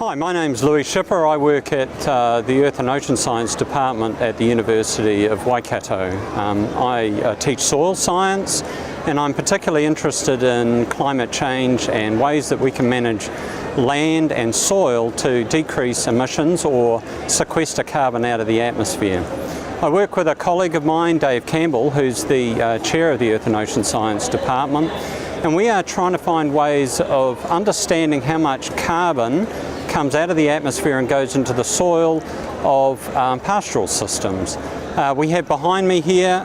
Hi, my name's Louis Schipper. I work at the Earth and Ocean Science Department at the University of Waikato. I teach soil science, and I'm particularly interested in climate change and ways that we can manage land and soil to decrease emissions or sequester carbon out of the atmosphere. I work with a colleague of mine, Dave Campbell, who's the chair of the Earth and Ocean Science Department, and we are trying to find ways of understanding how much carbon comes out of the atmosphere and goes into the soil of pastoral systems. We have behind me here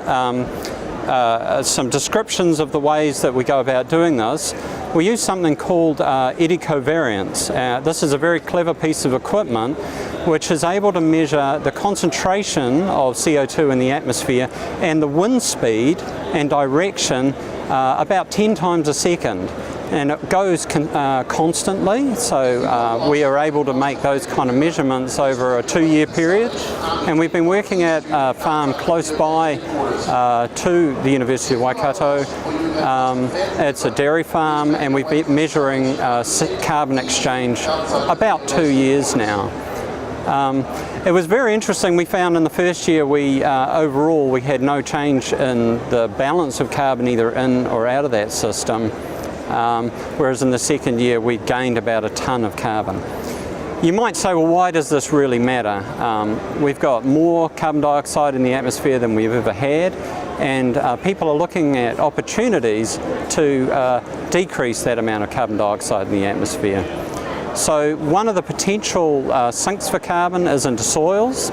some descriptions of the ways that we go about doing this. We use something called eddy covariance. This is a very clever piece of equipment which is able to measure the concentration of CO2 in the atmosphere and the wind speed and direction about 10 times a second. And it goes constantly, so we are able to make those kind of measurements over a 2-year period. And we've been working at a farm close by to the University of Waikato. It's a dairy farm, and we've been measuring carbon exchange about 2 years now. It was very interesting. We found in the first year overall we had no change in the balance of carbon either in or out of that system. Whereas in the second year we gained about a tonne of carbon. You might say, well, why does this really matter? We've got more carbon dioxide in the atmosphere than we've ever had, and people are looking at opportunities to decrease that amount of carbon dioxide in the atmosphere. So one of the potential sinks for carbon is into soils.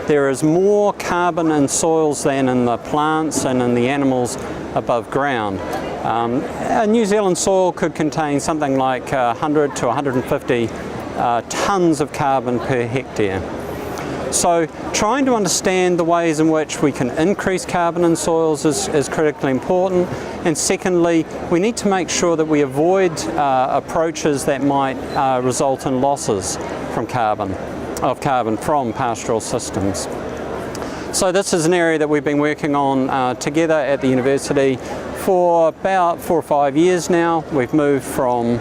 There is more carbon in soils than in the plants and in the animals above ground. A New Zealand soil could contain something like 100 to 150 tonnes of carbon per hectare. So trying to understand the ways in which we can increase carbon in soils is critically important. And secondly, we need to make sure that we avoid approaches that might result in losses from carbon from pastoral systems. So this is an area that we've been working on together at the university for about 4 or 5 years now. We've moved from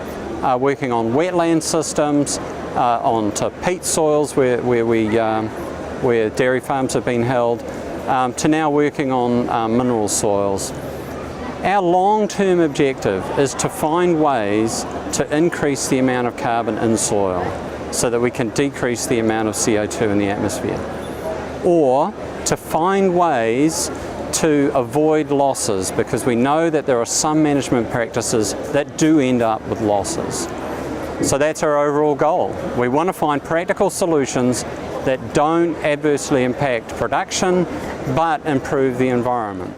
working on wetland systems onto peat soils where dairy farms have been held, to now working on mineral soils. Our long-term objective is to find ways to increase the amount of carbon in soil so that we can decrease the amount of CO2 in the atmosphere, or to find ways to avoid losses, because we know that there are some management practices that do end up with losses. So that's our overall goal. We want to find practical solutions that don't adversely impact production but improve the environment.